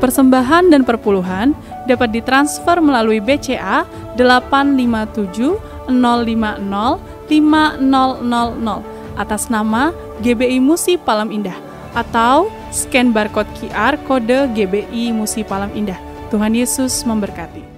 persembahan dan perpuluhan dapat ditransfer melalui BCA 857 050 5000 atas nama GBI Musi Palam Indah atau scan barcode QR kode GBI Musi Palam Indah. Tuhan Yesus memberkati.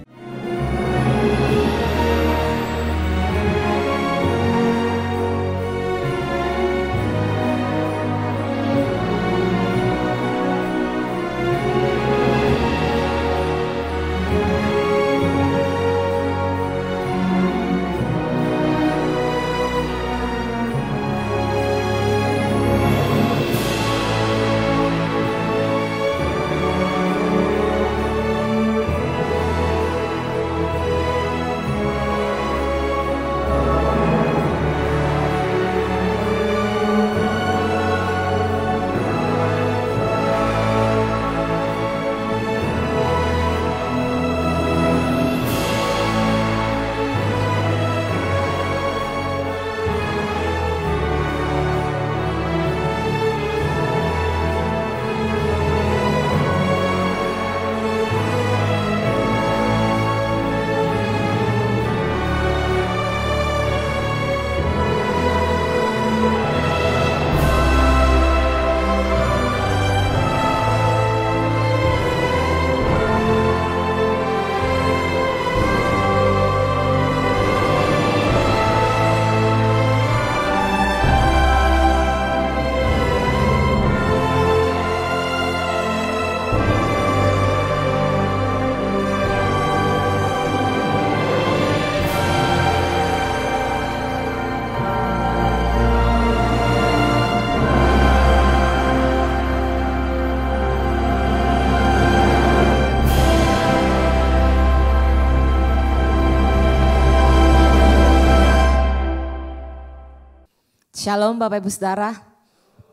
Shalom Bapak Ibu Saudara,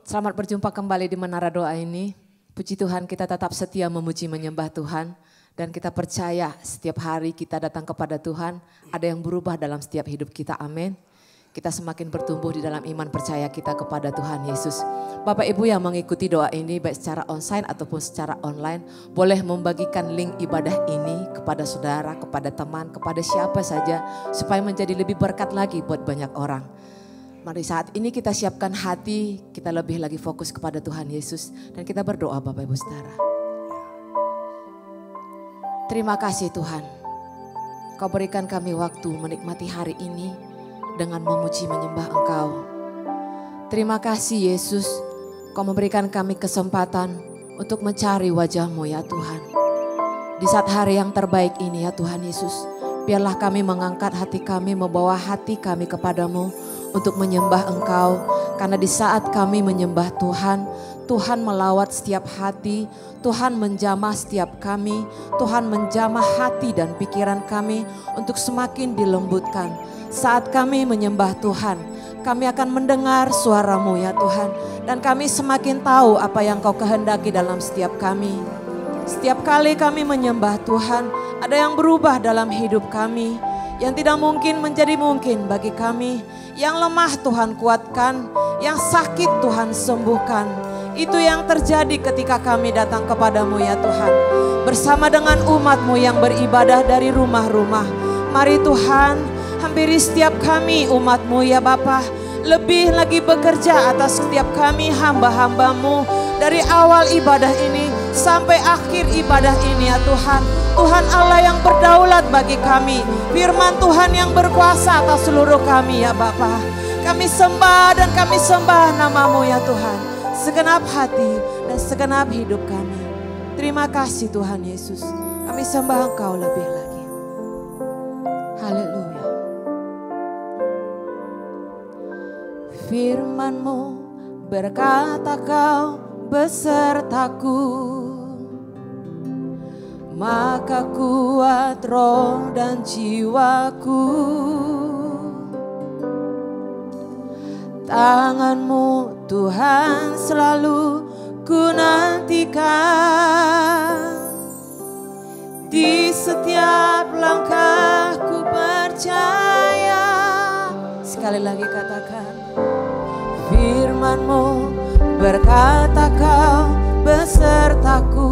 selamat berjumpa kembali di Menara Doa ini. Puji Tuhan kita tetap setia memuji menyembah Tuhan. Dan kita percaya setiap hari kita datang kepada Tuhan, ada yang berubah dalam setiap hidup kita, amin. Kita semakin bertumbuh di dalam iman percaya kita kepada Tuhan Yesus. Bapak Ibu yang mengikuti doa ini baik secara onsite ataupun secara online, boleh membagikan link ibadah ini kepada saudara, kepada teman, kepada siapa saja, supaya menjadi lebih berkat lagi buat banyak orang. Mari saat ini kita siapkan hati, kita lebih lagi fokus kepada Tuhan Yesus. Dan kita berdoa Bapak Ibu Saudara. Terima kasih Tuhan, Kau berikan kami waktu menikmati hari ini dengan memuji menyembah Engkau. Terima kasih Yesus, Kau memberikan kami kesempatan untuk mencari wajah-Mu ya Tuhan. Di saat hari yang terbaik ini ya Tuhan Yesus, biarlah kami mengangkat hati kami, membawa hati kami kepadamu untuk menyembah Engkau. Karena di saat kami menyembah Tuhan, Tuhan melawat setiap hati, Tuhan menjamah setiap kami, Tuhan menjamah hati dan pikiran kami untuk semakin dilembutkan. Saat kami menyembah Tuhan, kami akan mendengar suara-Mu ya Tuhan. Dan kami semakin tahu apa yang Kau kehendaki dalam setiap kami. Setiap kali kami menyembah Tuhan, ada yang berubah dalam hidup kami. Yang tidak mungkin menjadi mungkin bagi kami. Yang lemah Tuhan kuatkan, yang sakit Tuhan sembuhkan. Itu yang terjadi ketika kami datang kepadamu ya Tuhan. Bersama dengan umat-Mu yang beribadah dari rumah-rumah. Mari Tuhan, hampiri setiap kami umat-Mu ya Bapa. Lebih lagi bekerja atas setiap kami hamba-hamba-Mu. Dari awal ibadah ini sampai akhir ibadah ini ya Tuhan. Tuhan Allah yang berdaulat bagi kami. Firman Tuhan yang berkuasa atas seluruh kami ya Bapa. Kami sembah dan kami sembah nama-Mu ya Tuhan. Segenap hati dan segenap hidup kami. Terima kasih Tuhan Yesus. Kami sembah Engkau lebih lagi. Haleluya. Firman-Mu berkata Kau besertaku, maka kuat roh dan jiwaku. Tangan-Mu Tuhan selalu ku nantikan. Di setiap langkah ku percaya. Sekali lagi katakan. Firman-Mu berkata Kau besertaku,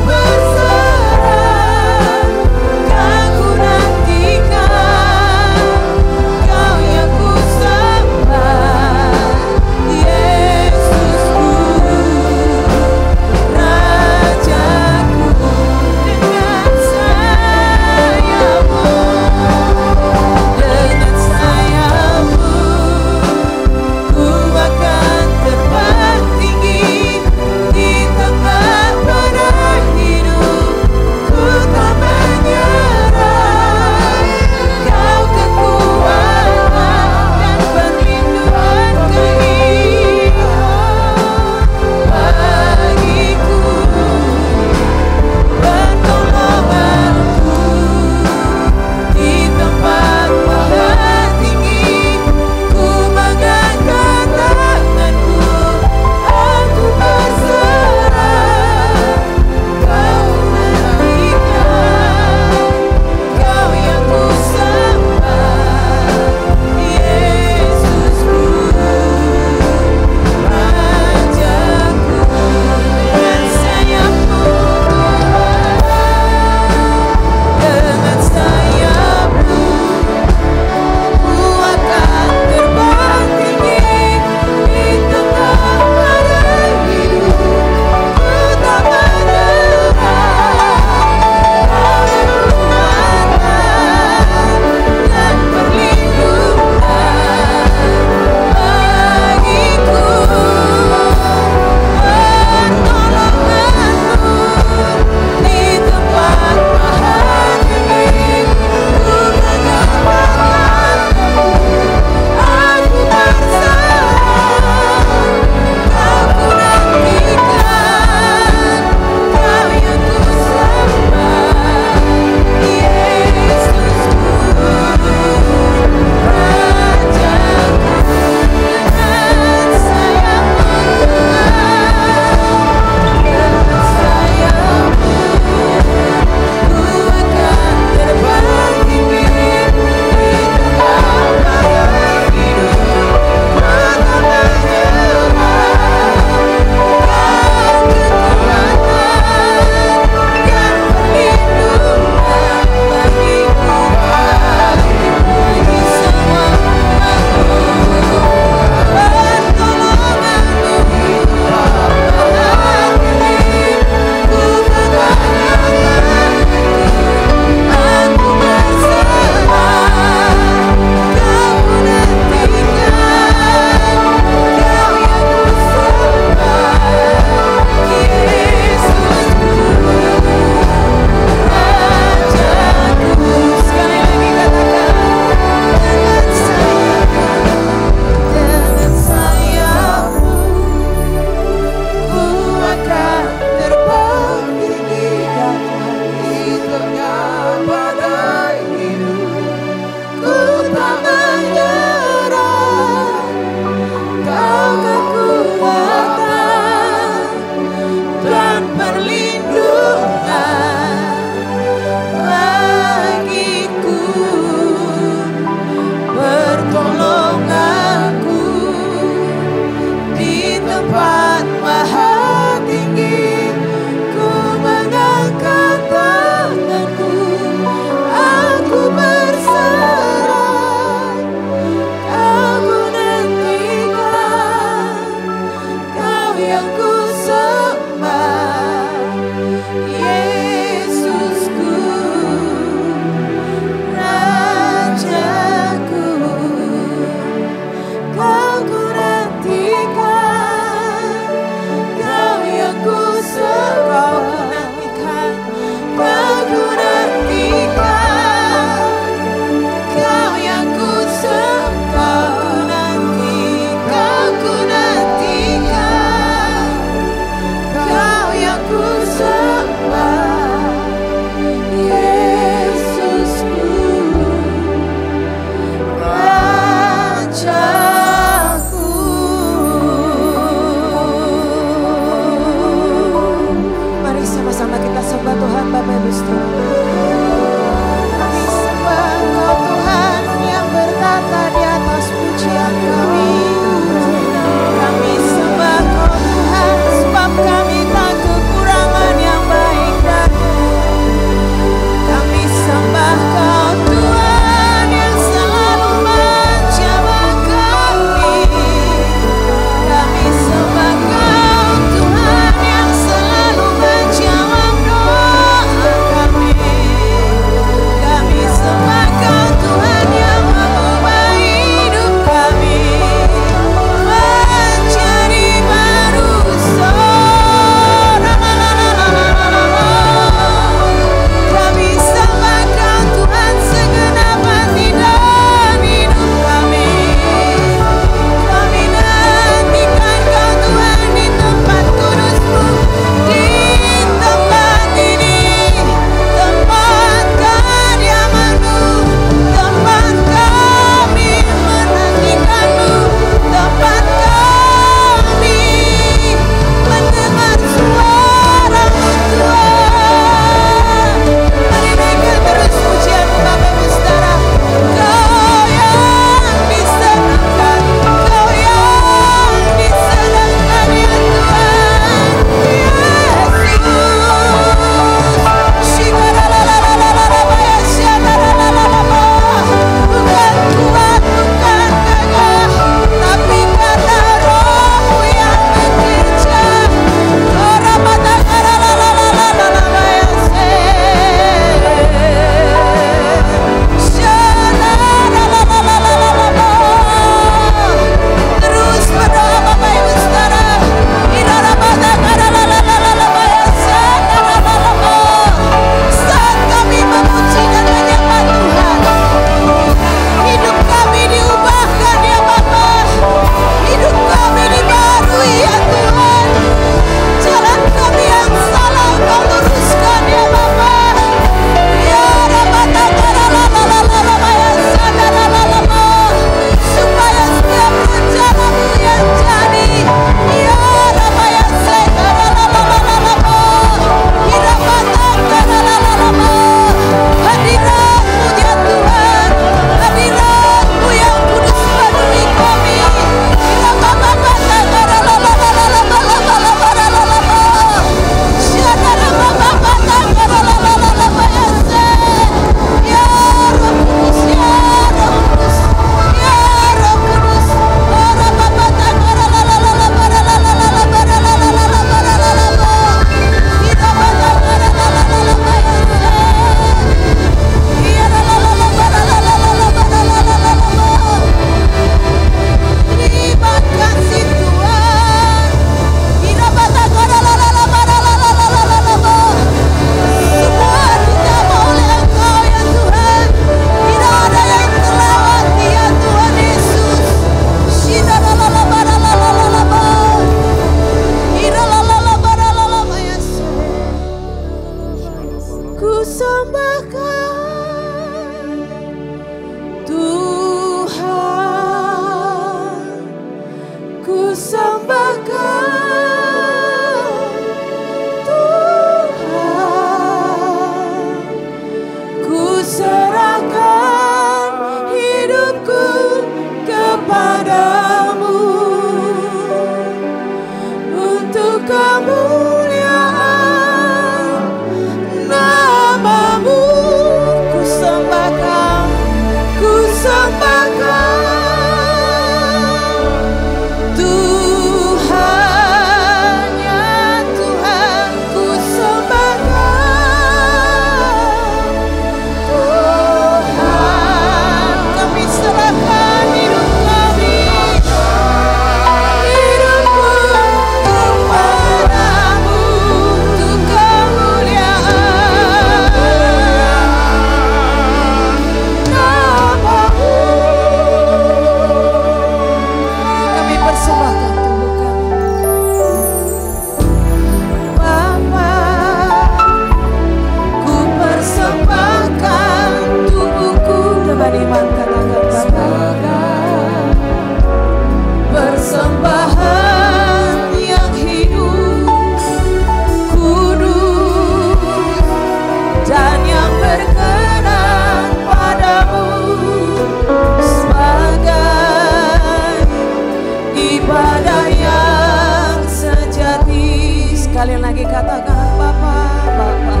Sekalian lagi katakan Bapa, Bapa,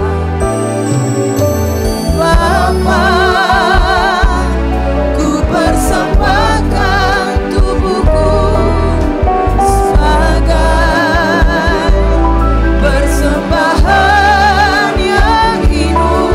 Bapa, ku persembahkan tubuhku sebagai persembahan yang hidup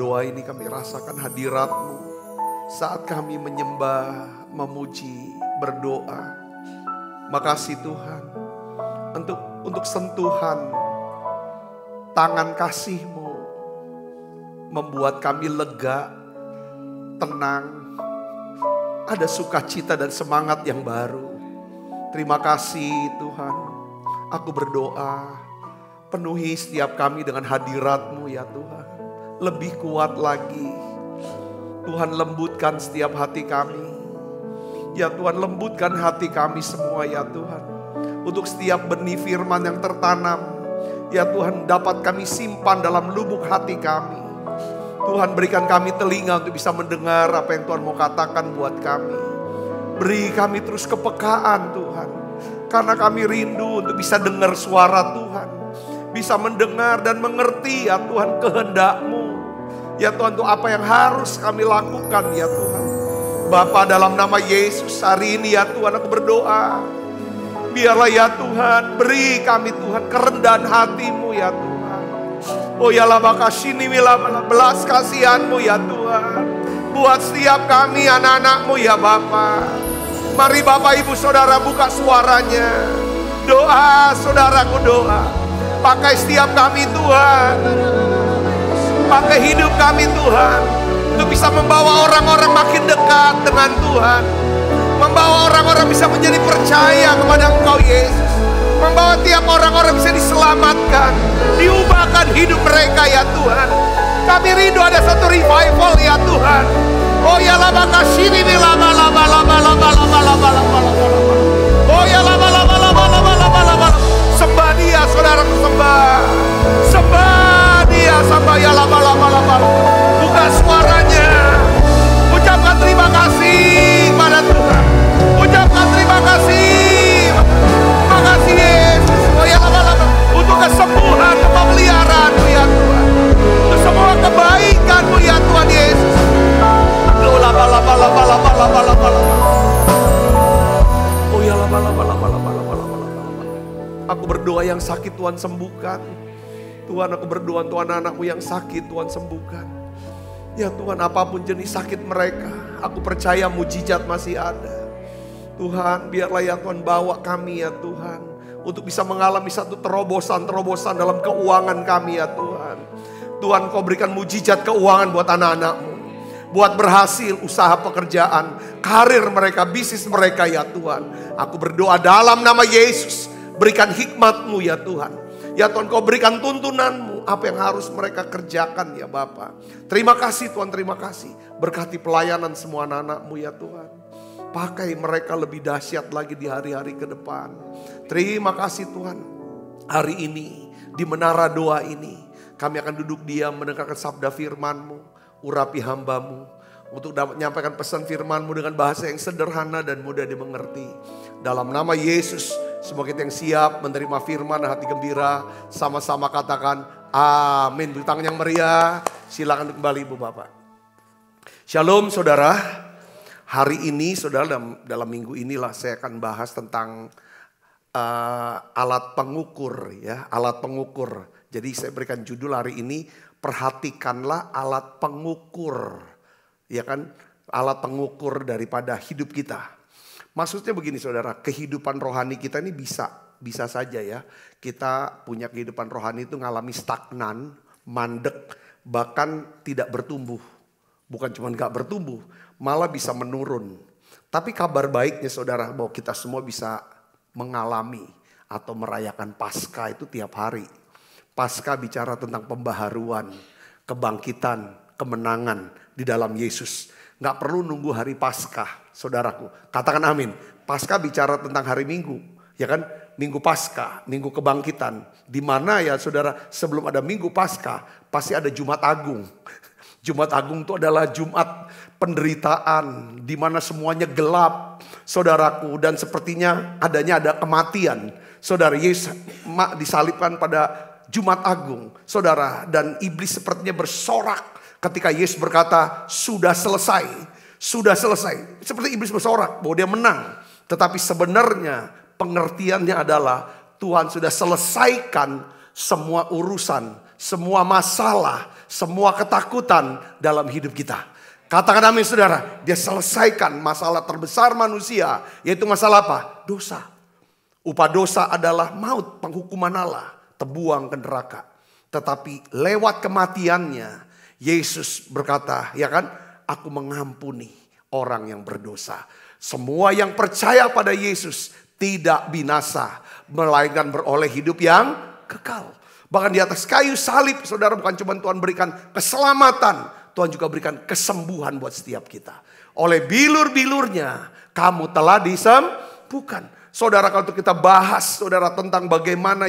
doa ini kami rasakan hadirat-Mu saat kami menyembah, memuji, berdoa. Makasih Tuhan untuk sentuhan tangan kasih-Mu membuat kami lega, tenang, ada sukacita dan semangat yang baru. Terima kasih Tuhan. Aku berdoa, penuhi setiap kami dengan hadirat-Mu ya Tuhan. Lebih kuat lagi. Tuhan, lembutkan setiap hati kami. Ya Tuhan, lembutkan hati kami semua ya Tuhan. Untuk setiap benih firman yang tertanam, ya Tuhan, dapat kami simpan dalam lubuk hati kami. Tuhan, berikan kami telinga untuk bisa mendengar apa yang Tuhan mau katakan buat kami. Beri kami terus kepekaan Tuhan. Karena kami rindu untuk bisa dengar suara Tuhan. Bisa mendengar dan mengerti ya Tuhan kehendak-Mu. Ya Tuhan, untuk apa yang harus kami lakukan ya Tuhan. Bapa, dalam nama Yesus hari ini ya Tuhan, aku berdoa. Biarlah ya Tuhan, beri kami Tuhan kerendahan hati-Mu ya Tuhan. Oh ya lama kasih ini, belas kasihan-Mu ya Tuhan. Buat setiap kami anak-anak-Mu ya Bapa. Mari Bapak Ibu Saudara buka suaranya. Doa saudaraku, doa. Pakai setiap kami Tuhan. Pakai hidup kami Tuhan. Untuk bisa membawa orang-orang makin dekat dengan Tuhan. Membawa orang-orang bisa menjadi percaya kepada Engkau Yesus. Membawa tiap orang-orang bisa diselamatkan. Diubahkan hidup mereka ya Tuhan. Kami rindu ada satu revival ya Tuhan. Oh ya lama kasih ini lama. Oh ya lama. Sembah Dia saudaraku, sembah. Sembah Dia, sembah ya lama. Buka suaranya. Ucapkan terima kasih pada Tuhan. Ucapkan terima kasih. Makasih Yesus. Oh ya lama. Untuk kesembuhan, pemeliharaan-Mu ya Tuhan. Untuk semua kebaikan-Mu ya Tuhan Yesus. Oh ya lama. Aku berdoa yang sakit Tuhan sembuhkan. Tuhan, aku berdoa untuk anak-anak-Mu yang sakit Tuhan sembuhkan. Ya Tuhan, apapun jenis sakit mereka, aku percaya mujizat masih ada. Tuhan, biarlah ya Tuhan bawa kami ya Tuhan, untuk bisa mengalami satu terobosan dalam keuangan kami ya Tuhan. Tuhan, Kau berikan mujizat keuangan buat anak-anak-Mu. Buat berhasil usaha pekerjaan, karir mereka, bisnis mereka ya Tuhan. Aku berdoa dalam nama Yesus, berikan hikmat-Mu ya Tuhan. Ya Tuhan, Kau berikan tuntunan-Mu, apa yang harus mereka kerjakan ya Bapa. Terima kasih Tuhan, terima kasih. Berkati pelayanan semua anak-anak-Mu ya Tuhan. Pakai mereka lebih dahsyat lagi di hari-hari ke depan. Terima kasih Tuhan. Hari ini, di menara doa ini, kami akan duduk diam mendengarkan sabda firman-Mu. Urapi hamba-Mu untuk dapat menyampaikan pesan firman-Mu dengan bahasa yang sederhana dan mudah dimengerti. Dalam nama Yesus, semoga kita yang siap menerima firman hati gembira, sama-sama katakan amin. Beri tangan yang meriah. Silakan kembali Ibu Bapak. Shalom saudara. Hari ini saudara, dalam minggu inilah saya akan bahas tentang alat pengukur ya, alat pengukur. Jadi saya berikan judul hari ini, perhatikanlah alat pengukur. Ya kan, alat pengukur daripada hidup kita. Maksudnya begini saudara, kehidupan rohani kita ini bisa saja ya. Kita punya kehidupan rohani itu ngalami stagnan, mandek, bahkan tidak bertumbuh. Bukan cuma gak bertumbuh, malah bisa menurun. Tapi kabar baiknya saudara, bahwa kita semua bisa mengalami atau merayakan Paskah itu tiap hari. Paskah bicara tentang pembaharuan, kebangkitan, kemenangan di dalam Yesus. Gak perlu nunggu hari Paskah, saudaraku. Katakan amin. Paskah bicara tentang hari Minggu, ya kan? Minggu Paskah, Minggu Kebangkitan. Di mana ya saudara, sebelum ada Minggu Paskah, pasti ada Jumat Agung. Jumat Agung itu adalah Jumat penderitaan, di mana semuanya gelap, saudaraku. Dan sepertinya ada kematian. Saudara, Yesus disalibkan pada Jumat Agung, saudara, dan iblis sepertinya bersorak ketika Yesus berkata, sudah selesai, sudah selesai. Seperti iblis bersorak bahwa dia menang. Tetapi sebenarnya pengertiannya adalah Tuhan sudah selesaikan semua urusan semua masalah, semua ketakutan dalam hidup kita. Katakan amin saudara. Dia selesaikan masalah terbesar manusia. Yaitu masalah apa? Dosa. Upah dosa adalah maut, penghukuman Allah. Terbuang ke neraka. Tetapi lewat kematiannya, Yesus berkata, ya kan? Aku mengampuni orang yang berdosa. Semua yang percaya pada Yesus tidak binasa. Melainkan beroleh hidup yang kekal. Bahkan di atas kayu salib, saudara, bukan cuma Tuhan berikan keselamatan. Tuhan juga berikan kesembuhan buat setiap kita. Oleh bilur-bilurnya kamu telah disembuhkan. Saudara, kalau kita bahas saudara tentang bagaimana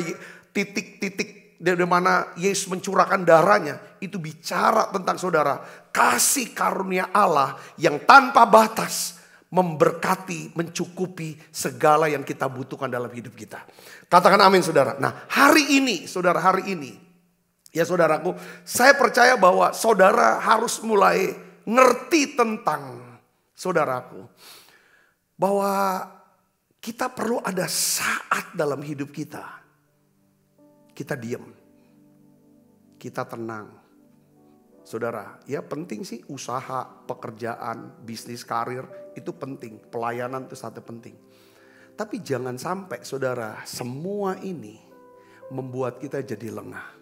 titik-titik dari mana Yesus mencurahkan darahnya. Itu bicara tentang saudara kasih karunia Allah yang tanpa batas. Memberkati, mencukupi segala yang kita butuhkan dalam hidup kita. Katakan amin saudara. Nah hari ini saudara, hari ini. Ya saudaraku, saya percaya bahwa saudara harus mulai ngerti tentang saudaraku. Bahwa kita perlu ada saat dalam hidup kita. Kita diam. Kita tenang. Saudara, ya penting sih usaha, pekerjaan, bisnis, karir itu penting. Pelayanan itu satu penting. Tapi jangan sampai saudara semua ini membuat kita jadi lengah.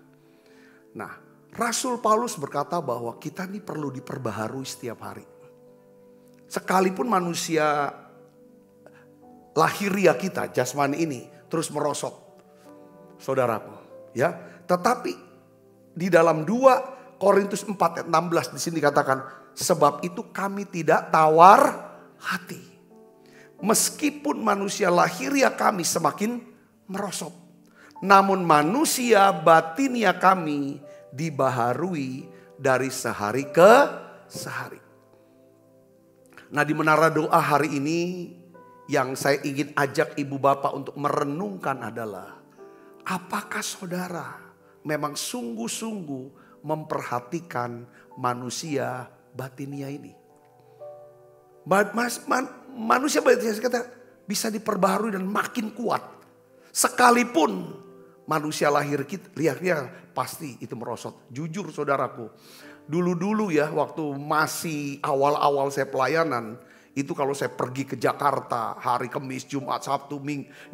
Nah, Rasul Paulus berkata bahwa kita ini perlu diperbaharui setiap hari. Sekalipun manusia lahiriah kita, jasmani ini terus merosot. Saudaraku, ya. Tetapi di dalam 2 Korintus 4 ayat 16 di sini dikatakan, sebab itu kami tidak tawar hati. Meskipun manusia lahiriah kami semakin merosot. Namun manusia batinia kami dibaharui dari sehari ke sehari. Nah di menara doa hari ini yang saya ingin ajak ibu bapak untuk merenungkan adalah, apakah saudara memang sungguh-sungguh memperhatikan manusia batinia ini? Manusia batinia kita bisa diperbaharui dan makin kuat. Sekalipun manusia lahirnya pasti itu merosot. Jujur saudaraku, dulu-dulu ya waktu masih awal-awal saya pelayanan, itu kalau saya pergi ke Jakarta hari Kamis, Jumat, Sabtu,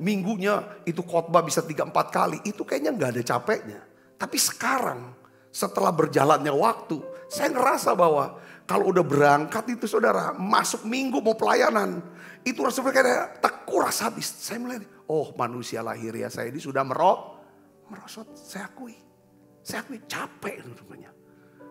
minggunya itu khotbah bisa 3-4 kali. Itu kayaknya gak ada capeknya. Tapi sekarang setelah berjalannya waktu, saya ngerasa bahwa kalau udah berangkat itu saudara, masuk minggu mau pelayanan, itu rasanya kayak terkuras habis. Saya melihat, oh manusia lahiriah saya ini sudah merosot, saya akui capek rupanya.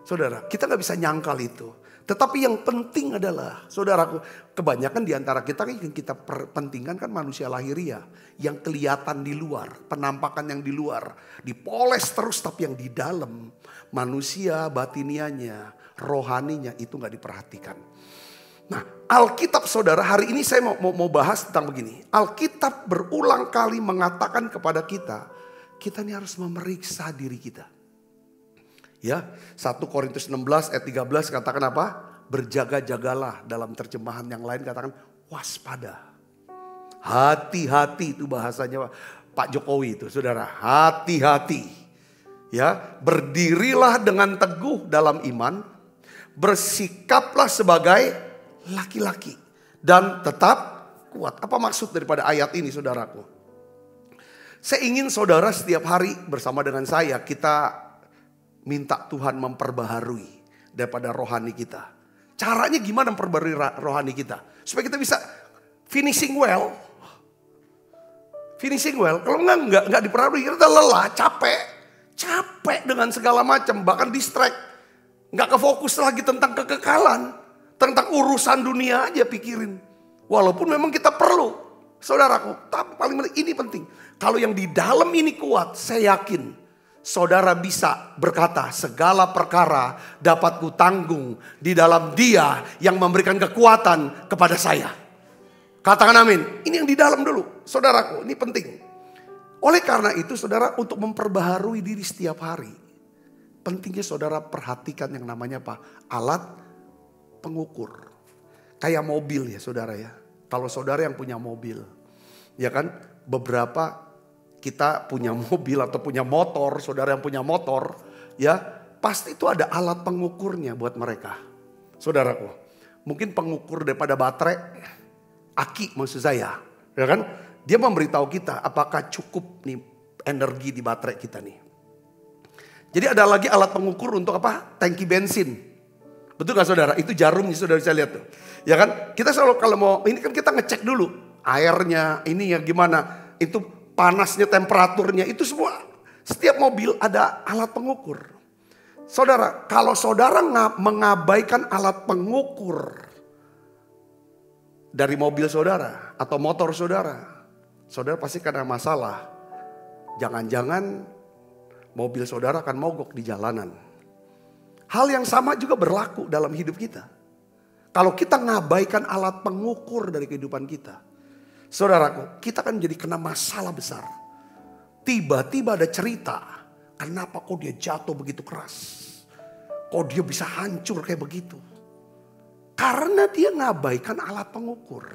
Saudara, kita gak bisa nyangkal itu. Tetapi yang penting adalah, saudaraku, kebanyakan di antara kita yang kita pentingkan kan manusia lahiriah. Yang kelihatan di luar, penampakan yang di luar. Dipoles terus, tapi yang di dalam, manusia batinianya, rohaninya itu gak diperhatikan. Nah, Alkitab saudara, hari ini saya mau bahas tentang begini. Alkitab berulang kali mengatakan kepada kita ini harus memeriksa diri kita. Ya, 1 Korintus 16 ayat 13 katakan apa? Berjaga-jagalah, dalam terjemahan yang lain katakan waspada. Hati-hati itu bahasanya Pak Jokowi itu, saudara. Hati-hati. Ya, berdirilah dengan teguh dalam iman, bersikaplah sebagai laki-laki dan tetap kuat. Apa maksud daripada ayat ini, saudaraku? Saya ingin saudara setiap hari bersama dengan saya kita minta Tuhan memperbaharui daripada rohani kita. Caranya gimana memperbaharui rohani kita? Supaya kita bisa finishing well. Kalau enggak diperbaharui, kita lelah, capek dengan segala macam, bahkan distract. Enggak kefokus lagi tentang kekekalan, tentang urusan dunia aja pikirin. Walaupun memang kita perlu, saudaraku, tapi paling penting ini penting. Kalau yang di dalam ini kuat, saya yakin saudara bisa berkata segala perkara dapat kutanggung di dalam Dia yang memberikan kekuatan kepada saya. Katakan amin. Ini yang di dalam dulu, saudaraku, ini penting. Oleh karena itu saudara, untuk memperbaharui diri setiap hari, pentingnya saudara perhatikan yang namanya apa? Alat pengukur. Kayak mobil ya saudara ya. Kalau saudara yang punya mobil, ya kan, beberapa kita punya mobil atau punya motor, saudara yang punya motor, ya pasti itu ada alat pengukurnya buat mereka. Saudaraku, mungkin pengukur daripada baterai, aki maksud saya, ya kan? Dia memberitahu kita apakah cukup nih energi di baterai kita nih. Jadi ada lagi alat pengukur untuk apa? Tangki bensin. Betul gak saudara? Itu jarumnya saudara bisa lihat tuh. Ya kan? Kita selalu kalau mau, ini kan kita ngecek dulu. Airnya, ini ya gimana. Itu panasnya, temperaturnya, itu semua. Setiap mobil ada alat pengukur. Saudara, kalau saudara mengabaikan alat pengukur dari mobil saudara atau motor saudara, saudara pasti kena masalah. Jangan-jangan mobil saudara akan mogok di jalanan. Hal yang sama juga berlaku dalam hidup kita. Kalau kita ngabaikan alat pengukur dari kehidupan kita, saudaraku, kita kan jadi kena masalah besar. Tiba-tiba ada cerita, kenapa kok dia jatuh begitu keras? Kok dia bisa hancur kayak begitu? Karena dia ngabaikan alat pengukur.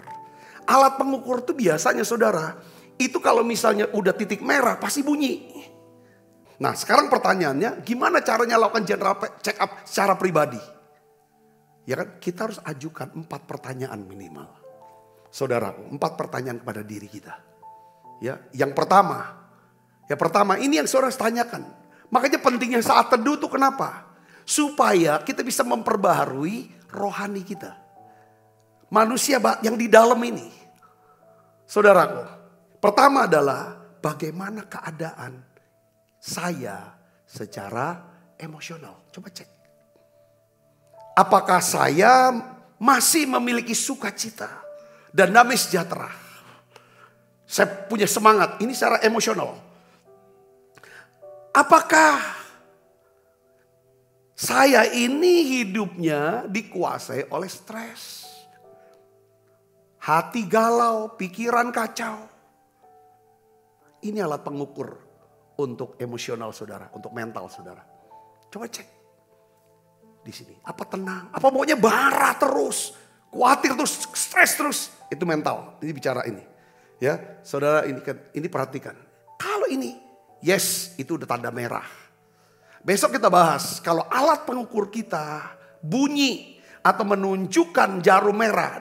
Alat pengukur itu biasanya saudara, itu kalau misalnya udah titik merah pasti bunyi. Nah sekarang pertanyaannya, gimana caranya lakukan general check up secara pribadi? Ya kan, kita harus ajukan 4 pertanyaan minimal. Saudaraku, 4 pertanyaan kepada diri kita. Ya, yang pertama ini yang saudara tanyakan. Makanya pentingnya saat teduh itu kenapa? Supaya kita bisa memperbaharui rohani kita. Manusia yang di dalam ini. Saudaraku, pertama adalah bagaimana keadaan saya secara emosional. Coba cek. Apakah saya masih memiliki sukacita dan damai sejahtera? Saya punya semangat, ini secara emosional. Apakah saya ini hidupnya dikuasai oleh stres? Hati galau, pikiran kacau. Ini alat pengukur untuk emosional saudara, untuk mental saudara. Coba cek. Di sini, apa tenang, apa maunya marah terus, khawatir terus, stres terus, itu mental. Ini bicara ini, ya, saudara ini perhatikan. Kalau ini, yes, itu udah tanda merah. Besok kita bahas kalau alat pengukur kita bunyi atau menunjukkan jarum merah,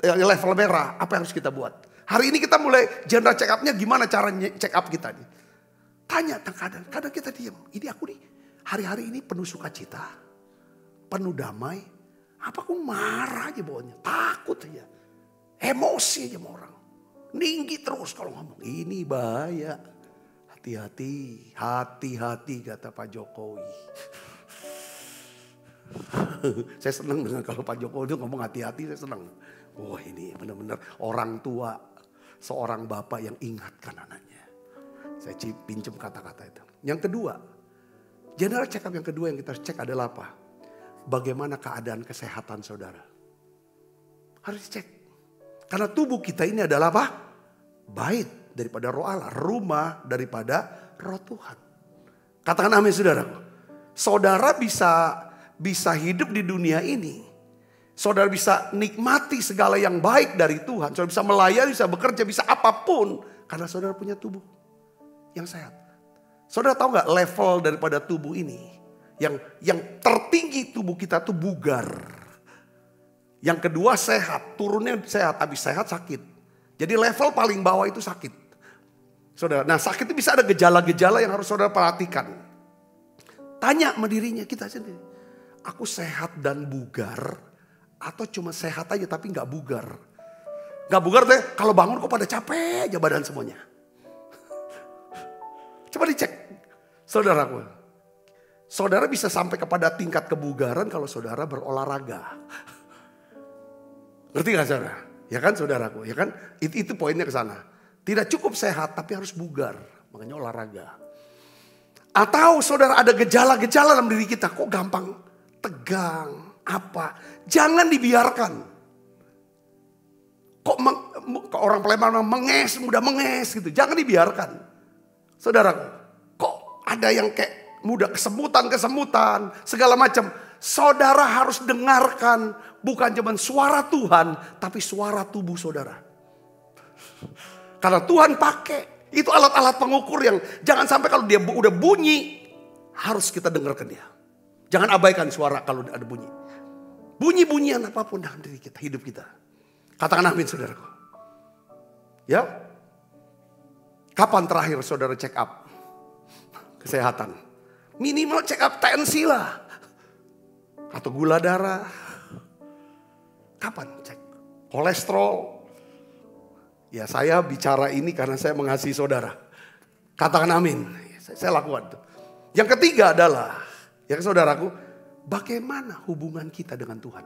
level merah, apa yang harus kita buat? Hari ini kita mulai general check up-nya, gimana caranya check up kita nih? Tanya tentang kadang kita diam. Ini aku nih hari-hari ini penuh sukacita. Penuh damai, apa aku marah aja bawahnya, takut aja, emosi aja sama orang, tinggi terus kalau ngomong, ini bahaya, hati-hati, hati-hati kata Pak Jokowi. Saya senang dengan kalau Pak Jokowi itu ngomong hati-hati, saya senang. Wah ini benar-benar orang tua, seorang bapak yang ingatkan anaknya. Saya pinjam kata-kata itu. Yang kedua, general check up yang kedua yang kita cek adalah apa? Bagaimana keadaan kesehatan saudara? Harus dicek. Karena tubuh kita ini adalah apa? Bait daripada roh Allah. Rumah daripada roh Tuhan. Katakan amin saudara. Saudara bisa hidup di dunia ini. Saudara bisa nikmati segala yang baik dari Tuhan. Saudara bisa melayani, bisa bekerja, bisa apapun. Karena saudara punya tubuh yang sehat. Saudara tahu gak level daripada tubuh ini? Yang tertinggi tubuh kita tuh bugar. Yang kedua sehat, turunnya sehat, habis sehat sakit. Jadi level paling bawah itu sakit. Saudara, nah sakit itu bisa ada gejala-gejala yang harus saudara perhatikan. Tanya sama dirinya kita sendiri. Aku sehat dan bugar atau cuma sehat aja tapi gak bugar? Gak bugar deh, kalau bangun kok pada capek aja badan semuanya. Coba dicek, saudaraku. Saudara bisa sampai kepada tingkat kebugaran kalau saudara berolahraga. Ngerti gak saudara? Ya kan saudaraku, ya kan? Itu poinnya ke sana. Tidak cukup sehat tapi harus bugar, makanya olahraga. Atau saudara ada gejala-gejala dalam diri kita, kok gampang tegang, apa? Jangan dibiarkan. Kok orang Palembang mudah menges gitu, jangan dibiarkan. Saudaraku, kok ada yang kayak mudah kesemutan, segala macam. Saudara harus dengarkan bukan cuma suara Tuhan, tapi suara tubuh saudara. Karena Tuhan pakai itu alat-alat pengukur yang jangan sampai kalau dia udah bunyi, harus kita dengarkan dia. Jangan abaikan suara kalau ada bunyi. Bunyi-bunyian apapun dalam diri kita, hidup kita. Katakan amin saudaraku. Ya. Kapan terakhir saudara check up kesehatan? Minimal check up tensi lah. Atau gula darah. Kapan cek? Kolesterol. Ya saya bicara ini karena saya mengasihi saudara. Katakan amin. Saya lakukan itu. Yang ketiga adalah, ya saudaraku, bagaimana hubungan kita dengan Tuhan?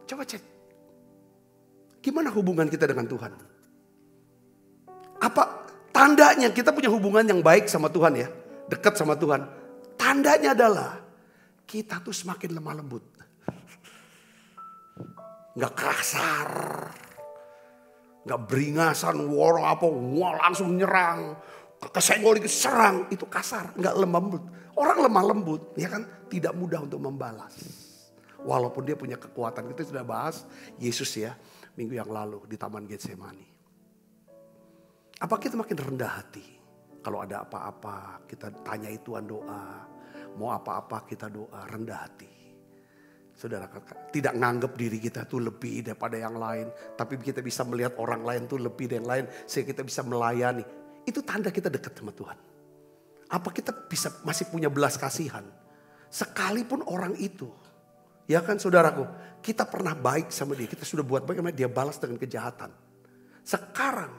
Coba cek. Gimana hubungan kita dengan Tuhan? Apa tandanya kita punya hubungan yang baik sama Tuhan ya? Dekat sama Tuhan. Tandanya adalah kita tuh semakin lemah lembut. Gak kasar. Gak beringasan, langsung nyerang. Kesenggol dikit serang, itu kasar. Gak lemah lembut. Orang lemah lembut, ya kan, tidak mudah untuk membalas. Walaupun dia punya kekuatan. Kita sudah bahas Yesus ya, minggu yang lalu di Taman Getsemani. Apa kita makin rendah hati? Kalau ada apa-apa, kita tanya Tuhan doa. Mau apa-apa kita doa, rendah hati. Saudara, tidak nganggap diri kita tuh lebih daripada yang lain. Tapi kita bisa melihat orang lain tuh lebih dari yang lain. Sehingga kita bisa melayani. Itu tanda kita dekat sama Tuhan. Apa kita masih punya belas kasihan. Sekalipun orang itu. Ya kan saudaraku. Kita pernah baik sama dia. Kita sudah buat baik sama dia, balas dengan kejahatan. Sekarang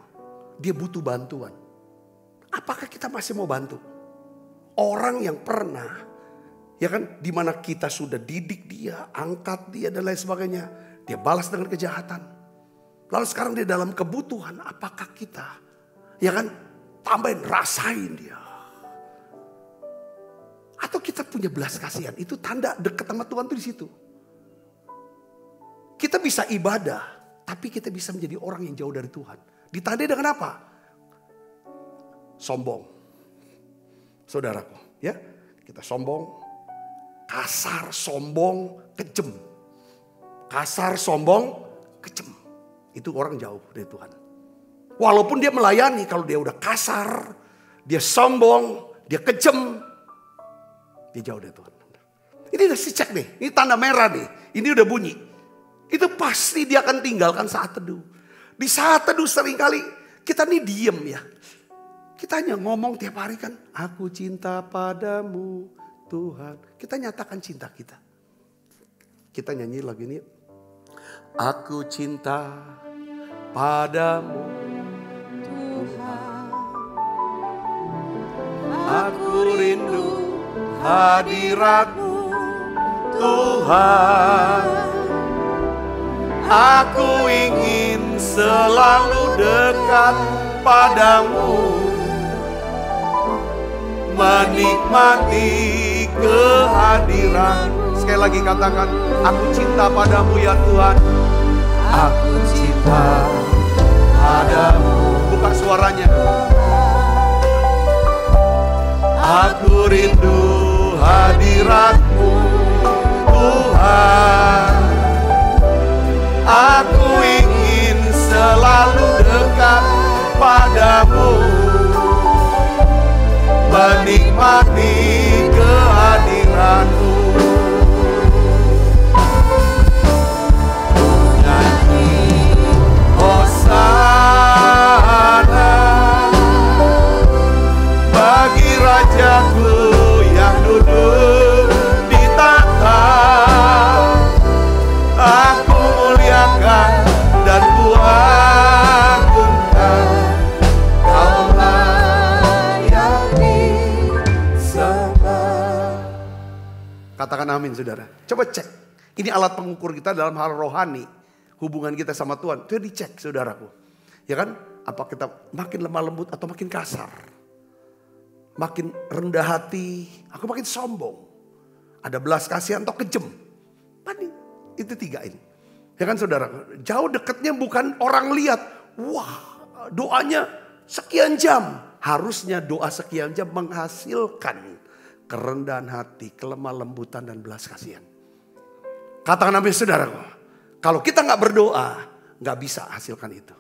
dia butuh bantuan. Apakah kita masih mau bantu? Orang yang pernah. Ya kan, dimana kita sudah didik dia, angkat dia dan lain sebagainya. Dia balas dengan kejahatan. Lalu sekarang dia dalam kebutuhan, apakah kita, ya kan, tambahin, rasain dia. Atau kita punya belas kasihan, itu tanda dekat sama Tuhan tuh di situ. Kita bisa ibadah, tapi kita bisa menjadi orang yang jauh dari Tuhan. Ditandai dengan apa? Sombong. Saudaraku, ya, kita sombong. Kasar, sombong, kejem. Kasar, sombong, kejem. Itu orang jauh dari Tuhan. Walaupun dia melayani, kalau dia udah kasar, dia sombong, dia kejem, dia jauh dari Tuhan. Ini udah si cek nih, ini tanda merah nih, ini udah bunyi. Itu pasti dia akan tinggalkan saat teduh. Di saat teduh seringkali kita nih diem ya. Kita hanya ngomong tiap hari kan, aku cinta padamu Tuhan. Kita nyatakan cinta kita. Kita nyanyi lagu ini. Aku cinta padamu Tuhan. Aku rindu hadirat-Mu Tuhan. Aku ingin selalu dekat padamu. Menikmati kehadiran. Sekali lagi katakan, aku cinta padamu ya Tuhan. Aku cinta padamu. Buka suaranya. Aku rindu hadirat-Mu Tuhan. Aku ingin selalu dekat padamu. Menikmati kehadiran-Mu. Nyanyi Hosana bagi Rajaku yang duduk di tahta. Aku muliakan dan kuagungkan. Katakan amin saudara. Coba cek. Ini alat pengukur kita dalam hal rohani. Hubungan kita sama Tuhan. Itu dicek saudaraku. Ya kan? Apa kita makin lemah lembut atau makin kasar? Makin rendah hati. Aku makin sombong. Ada belas kasihan atau kejem. Banding. Itu tiga ini. Ya kan saudara? Jauh dekatnya bukan orang lihat. Wah doanya sekian jam. Harusnya doa sekian jam menghasilkan kerendahan hati, kelemah lembutan dan belas kasihan. Katakan amin saudaraku. Kalau kita gak berdoa, gak bisa hasilkan itu.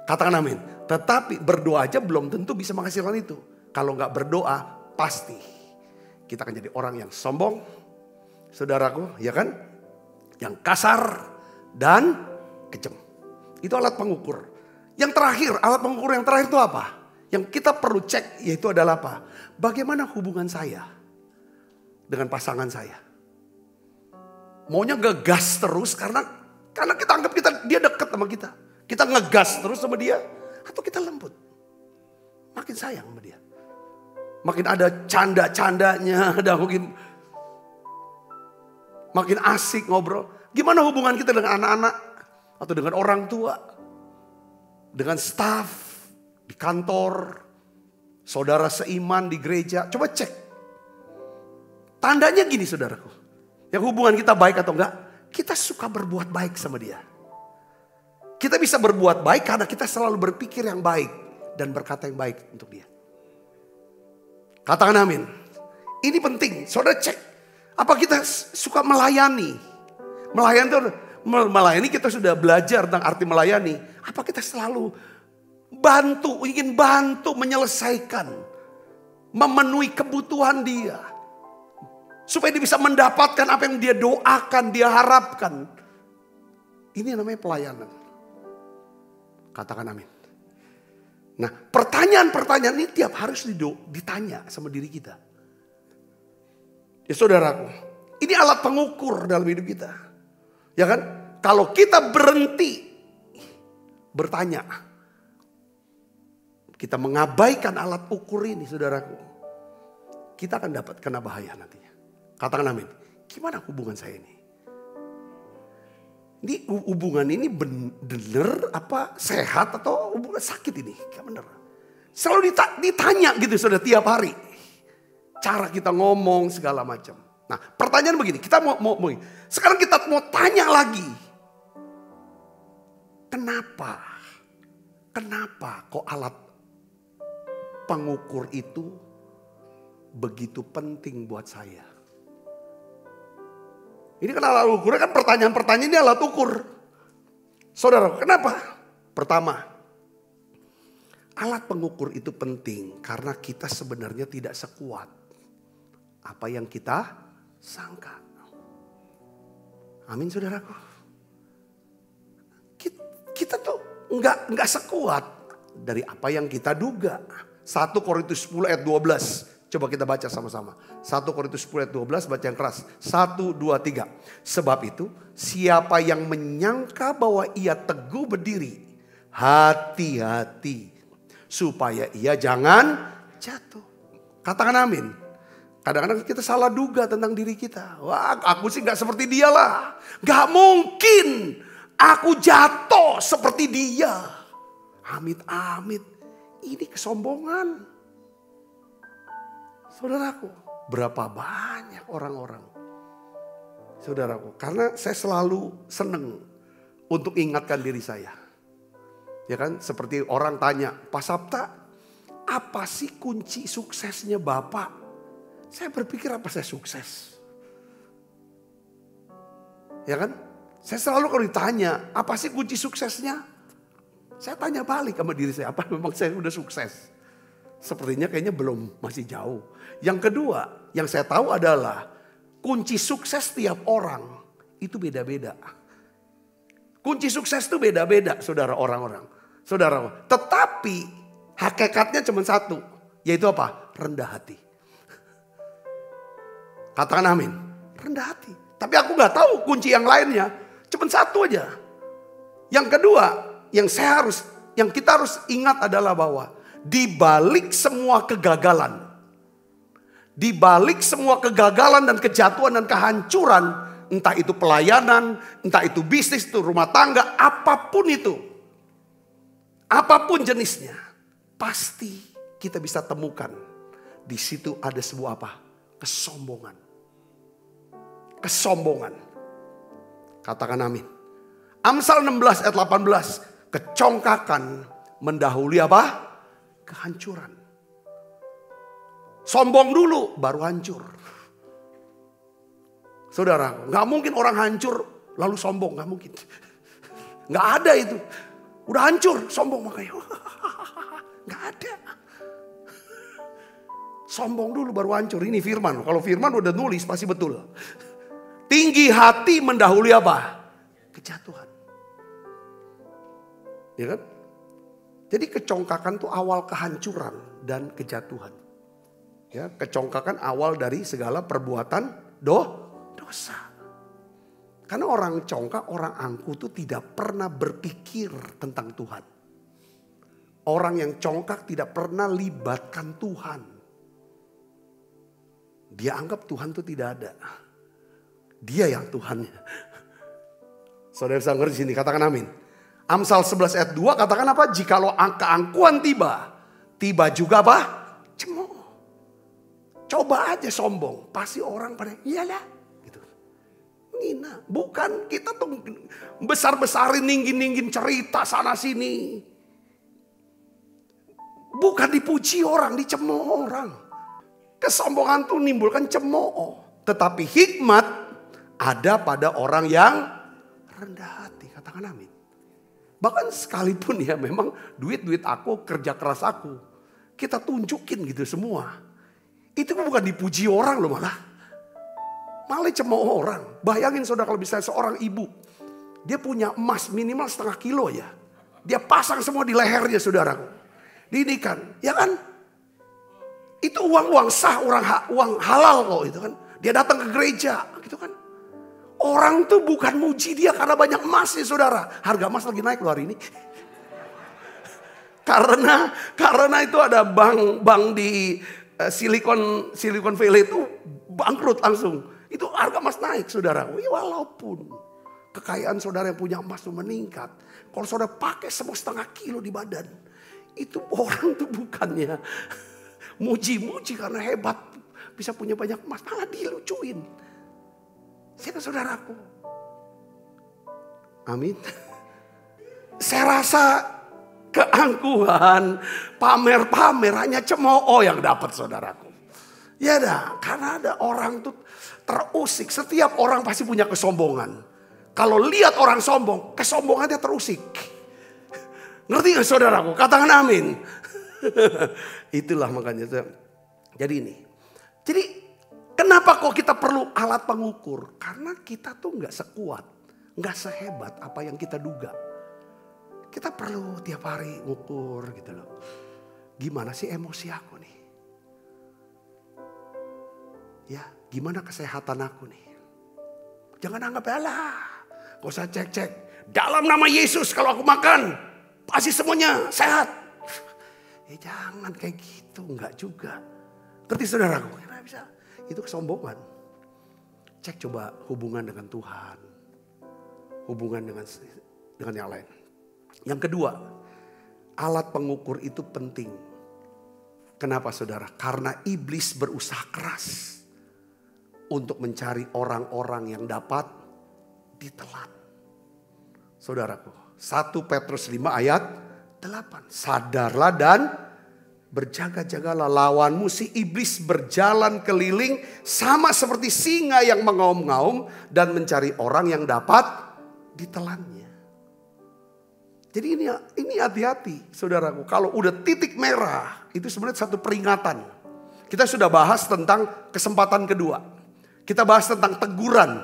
Katakan amin. Tetapi berdoa aja belum tentu bisa menghasilkan itu. Kalau gak berdoa, pasti. kita akan jadi orang yang sombong, saudaraku, ya kan? Yang kasar dan kejam. Itu alat pengukur. Yang terakhir, alat pengukur yang terakhir itu apa? Yang kita perlu cek yaitu adalah apa? Bagaimana hubungan saya dengan pasangan saya? Maunya ngegas terus karena kita anggap dia dekat sama kita. Kita ngegas terus sama dia atau kita lembut? Makin sayang sama dia. Makin ada canda-candanya, ada makin asik ngobrol. Gimana hubungan kita dengan anak-anak atau dengan orang tua, dengan staf di kantor, saudara seiman di gereja? Coba cek. Tandanya gini saudaraku. Yang hubungan kita baik atau enggak, kita suka berbuat baik sama dia. Kita bisa berbuat baik karena kita selalu berpikir yang baik dan berkata yang baik untuk dia. Katakan amin. Ini penting. Saudara cek. Apa kita suka melayani? Melayani kita sudah belajar tentang arti melayani. Apa kita selalu ingin bantu menyelesaikan, memenuhi kebutuhan dia. Supaya dia bisa mendapatkan apa yang dia doakan, dia harapkan. Ini namanya pelayanan. Katakan amin. Nah, pertanyaan-pertanyaan ini tiap harus ditanya sama diri kita. Ya saudaraku, ini alat pengukur dalam hidup kita. Ya kan? Kalau kita berhenti bertanya, kita mengabaikan alat ukur ini saudaraku, kita akan dapat kena bahaya nantinya. Katakan amin. Gimana hubungan saya ini? Ini hubungan ini bener apa sehat atau hubungan sakit ini? Gak bener. Selalu ditanya gitu sudah tiap hari. Cara kita ngomong segala macam. Nah pertanyaan begini, kita mau sekarang kita mau tanya lagi. Kenapa kok alat pengukur itu begitu penting buat saya? Ini kan alat ukur, kan pertanyaan-pertanyaan ini alat ukur. Saudara, kenapa? Pertama, alat pengukur itu penting karena kita sebenarnya tidak sekuat apa yang kita sangka. Amin saudaraku. Kita tuh nggak sekuat dari apa yang kita duga. 1 Korintus 10 ayat 12. Coba kita baca sama-sama. 1 Korintus 10 ayat 12 baca yang keras. 1, 2, 3. Sebab itu siapa yang menyangka bahwa ia teguh berdiri. Hati-hati. Supaya ia jangan jatuh. Katakan amin. Kadang-kadang kita salah duga tentang diri kita. Wah aku sih gak seperti dia lah. Gak mungkin aku jatuh seperti dia. Amit-amit. Ini kesombongan. Saudaraku, berapa banyak orang-orang. Saudaraku, karena saya selalu senang untuk ingatkan diri saya. Ya kan, seperti orang tanya, Pak Sabta, apa sih kunci suksesnya Bapak? Saya berpikir apa saya sukses? Ya kan, saya selalu kalau ditanya, apa sih kunci suksesnya? Saya tanya balik sama diri saya, apa memang saya udah sukses? Sepertinya kayaknya belum, masih jauh. Yang kedua, yang saya tahu adalah kunci sukses tiap orang itu beda-beda. Kunci sukses itu beda-beda, saudara orang-orang. Saudara, tetapi hakikatnya cuma satu, yaitu apa? Rendah hati. Katakan amin. Rendah hati. Tapi aku nggak tahu kunci yang lainnya, cuma satu aja. Yang kedua, yang kita harus ingat adalah bahwa di balik semua kegagalan, di balik semua kegagalan dan kejatuhan dan kehancuran, entah itu pelayanan, entah itu bisnis, itu rumah tangga, apapun itu, apapun jenisnya, pasti kita bisa temukan di situ ada sebuah apa? Kesombongan. Kesombongan. Katakan amin. Amsal 16 ayat 18, kecongkakan mendahului apa? Kehancuran. Sombong dulu baru hancur. Saudara, gak mungkin orang hancur lalu sombong, gak mungkin. Gak ada itu. Udah hancur, sombong makanya. Gak ada. Sombong dulu baru hancur. Ini firman. Kalau firman udah nulis pasti betul. Tinggi hati mendahului apa? Kejatuhan. Ya kan? Jadi kecongkakan itu awal kehancuran dan kejatuhan. Ya, kecongkakan awal dari segala perbuatan dosa. Karena orang congkak, orang angkuh itu tidak pernah berpikir tentang Tuhan. Orang yang congkak tidak pernah libatkan Tuhan. Dia anggap Tuhan itu tidak ada. Dia yang Tuhannya. Saudara bisa ngerti sini, katakan amin. Amsal 11 ayat 2 katakan apa? Jikalau keangkuhan tiba juga apa? Cemooh. Coba aja sombong, pasti orang pada iyalah gitu. Ngina, bukan kita tuh besar-besarin ninggin-ninggin cerita sana sini. Bukan dipuji orang, dicemooh orang. Kesombongan tuh nimbulkan cemooh. Tetapi hikmat ada pada orang yang rendah hati. Katakan amin. Bahkan sekalipun ya memang duit aku, kerja keras aku. Kita tunjukin gitu semua. Itu bukan dipuji orang loh malah. Malah cemooh orang. Bayangin saudara kalau misalnya seorang ibu. Dia punya emas minimal 0,5 kilo ya. Dia pasang semua di lehernya saudaraku. Diinikan, ya kan? Itu uang sah, uang halal kok itu kan. Dia datang ke gereja gitu kan. Orang tuh bukan muji dia karena banyak emas ya saudara. Harga emas lagi naik loh hari ini. Karena itu ada bank di Silicon Valley itu bangkrut langsung. Itu harga emas naik saudara. Walaupun kekayaan saudara yang punya emas itu meningkat. Kalau saudara pakai semua 0,5 kilo di badan. Itu orang tuh bukannya muji-muji karena hebat. Bisa punya banyak emas. Malah dilucuin. Siapa saudaraku? Amin. Saya rasa keangkuhan, pamer-pamer hanya cemooh yang dapat saudaraku. Ya dah, karena ada orang tuh terusik. Setiap orang pasti punya kesombongan. Kalau lihat orang sombong, kesombongannya terusik. Ngerti gak saudaraku? Katakan amin. Itulah makanya. Jadi ini. Jadi kenapa kok kita perlu alat pengukur? Karena kita tuh gak sekuat, gak sehebat apa yang kita duga. Kita perlu tiap hari ngukur gitu loh. Gimana sih emosi aku nih? Ya, gimana kesehatan aku nih? Jangan anggap alah. Gak usah cek-cek. Dalam nama Yesus kalau aku makan, pasti semuanya sehat. Ya jangan kayak gitu, enggak juga. Ngerti saudaraku? Kenapa bisa? Itu kesombongan. Cek coba hubungan dengan Tuhan. Hubungan dengan yang lain. Yang kedua, alat pengukur itu penting. Kenapa saudara? Karena iblis berusaha keras untuk mencari orang-orang yang dapat ditelan. Saudaraku, 1 Petrus 5 ayat 8. Sadarlah dan berjaga-jagalah, lawanmu si iblis berjalan keliling sama seperti singa yang mengaum-ngaum dan mencari orang yang dapat ditelannya. Jadi ini hati-hati saudaraku. Kalau udah titik merah itu sebenarnya satu peringatan. Kita sudah bahas tentang kesempatan kedua. Kita bahas tentang teguran.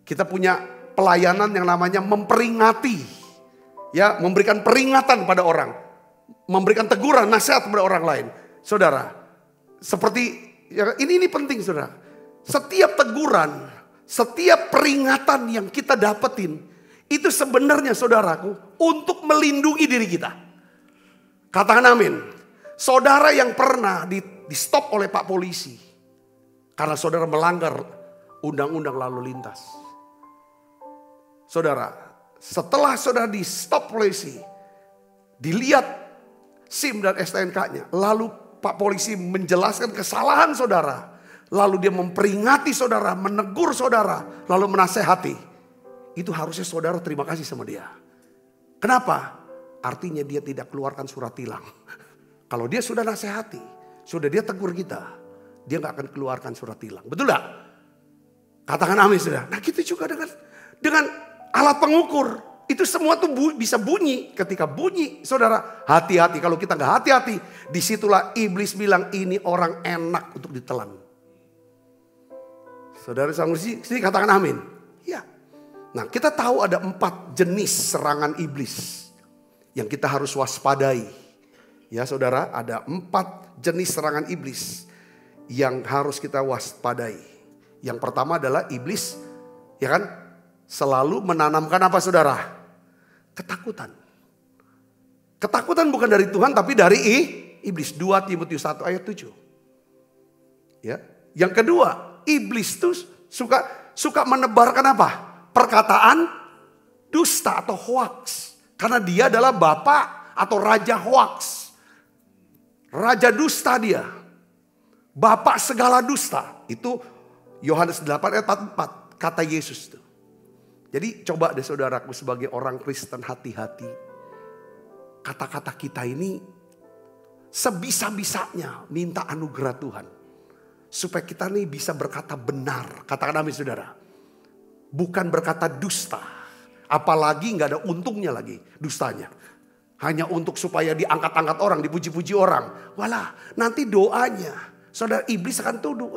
Kita punya pelayanan yang namanya memperingati. Ya, memberikan peringatan pada orang. Memberikan teguran, nasihat kepada orang lain. Saudara, seperti ya, ini penting saudara. Setiap teguran, setiap peringatan yang kita dapetin, itu sebenarnya saudaraku untuk melindungi diri kita. Katakan amin. Saudara yang pernah di stop oleh Pak Polisi. Karena saudara melanggar undang-undang lalu lintas. Saudara, setelah saudara di stop polisi, dilihat SIM dan STNK-nya. Lalu Pak Polisi menjelaskan kesalahan saudara. Lalu dia memperingati saudara, menegur saudara, lalu menasehati. Itu harusnya saudara terima kasih sama dia. Kenapa? Artinya dia tidak keluarkan surat tilang. Kalau dia sudah nasihati, sudah dia tegur kita, dia gak akan keluarkan surat tilang. Betul gak? Katakan amin saudara. Nah gitu juga dengan alat pengukur. Itu semua tuh bisa bunyi. Ketika bunyi, saudara, hati-hati. Kalau kita nggak hati-hati, disitulah iblis bilang ini orang enak untuk ditelan. Saudara sini katakan amin. Ya. Nah, kita tahu ada 4 jenis serangan iblis yang kita harus waspadai. Ya saudara, ada 4 jenis serangan iblis yang harus kita waspadai. Yang pertama adalah iblis, ya kan, selalu menanamkan apa saudara? Ketakutan. Ketakutan bukan dari Tuhan tapi dari iblis. 2 Timotius 1 ayat 7. Ya. Yang kedua, iblis itu suka menebarkan apa? Perkataan dusta atau hoax. Karena dia adalah bapak atau raja hoax. Raja dusta dia. Bapak segala dusta. Itu Yohanes 8 ayat 44. Kata Yesus itu. Jadi coba deh saudaraku sebagai orang Kristen hati-hati. Kata-kata kita ini sebisa-bisanya minta anugerah Tuhan. Supaya kita nih bisa berkata benar. Katakan amin saudara. Bukan berkata dusta. Apalagi gak ada untungnya lagi dustanya. Hanya untuk supaya diangkat-angkat orang, dipuji-puji orang. Walah, nanti doanya saudara iblis akan tuduh.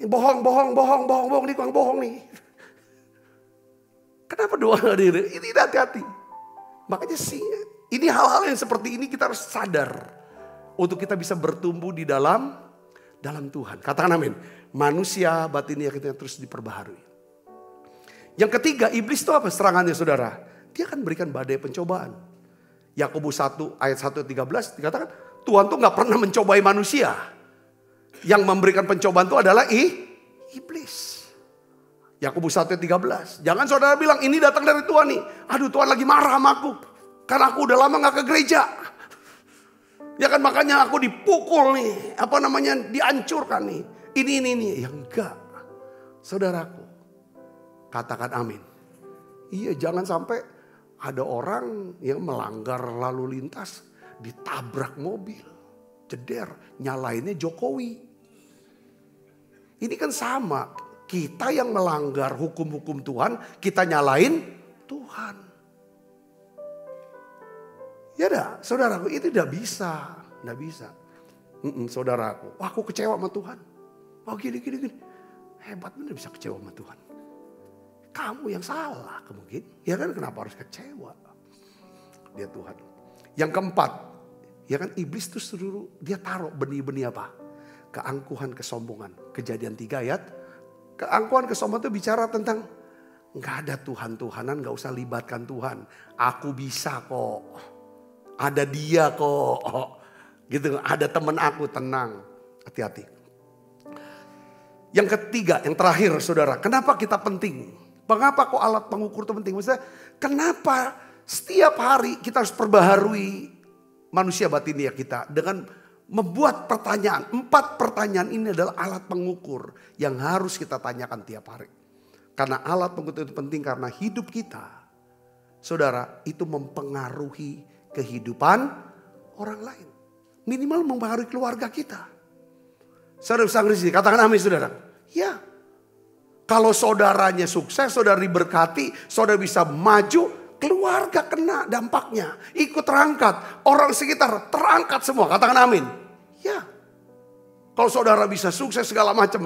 Bohong nih, kurang bohong nih. Kenapa doa diri? Ini hati-hati. Makanya sih, ini hal-hal yang seperti ini kita harus sadar. Untuk kita bisa bertumbuh di dalam Tuhan. Katakan amin. Manusia batinnya kita terus diperbaharui. Yang ketiga, iblis itu apa serangannya saudara? Dia akan berikan badai pencobaan. Yakobus 1 ayat 1-13 dikatakan Tuhan tuh gak pernah mencobai manusia. Yang memberikan pencobaan itu adalah iblis. Yakobus 1:13. Jangan saudara bilang ini datang dari Tuhan nih. Aduh Tuhan lagi marah sama aku. Karena aku udah lama gak ke gereja. Ya kan makanya aku dipukul nih. Dihancurkan nih. Ini. Ya enggak. Saudaraku. Katakan amin. Iya jangan sampai ada orang yang melanggar lalu lintas. Ditabrak mobil. Jeder. Nyalainnya Jokowi. Ini kan sama. Kita yang melanggar hukum-hukum Tuhan, kita nyalain Tuhan. Ya dah, saudaraku itu tidak bisa. Tidak bisa. Saudaraku, wah aku kecewa sama Tuhan. Wah gini. Hebat bener bisa kecewa sama Tuhan. Kamu yang salah mungkin. Ya kan kenapa harus kecewa? Dia Tuhan. Yang keempat, ya kan iblis itu seluruh, dia taruh benih-benih apa? Keangkuhan, kesombongan. Kejadian 3 ayat. Keangkuhan, kesombongan itu bicara tentang nggak ada Tuhan-Tuhanan, nggak usah libatkan Tuhan. Aku bisa kok, ada dia kok, gitu. Ada teman aku, tenang, hati-hati. Yang ketiga, yang terakhir, saudara, kenapa kita penting? Mengapa kok alat pengukur itu penting? Maksudnya, kenapa setiap hari kita harus perbaharui manusia batinnya kita dengan membuat pertanyaan. 4 pertanyaan ini adalah alat pengukur yang harus kita tanyakan tiap hari. Karena alat pengukur itu penting karena hidup kita, saudara, itu mempengaruhi kehidupan orang lain. Minimal mempengaruhi keluarga kita. Saudara bisa ngerti, katakan amin saudara. Ya, kalau saudaranya sukses, saudara diberkati, saudara bisa maju, keluarga kena dampaknya. Ikut terangkat, orang sekitar terangkat semua, katakan amin. Ya, kalau saudara bisa sukses segala macam,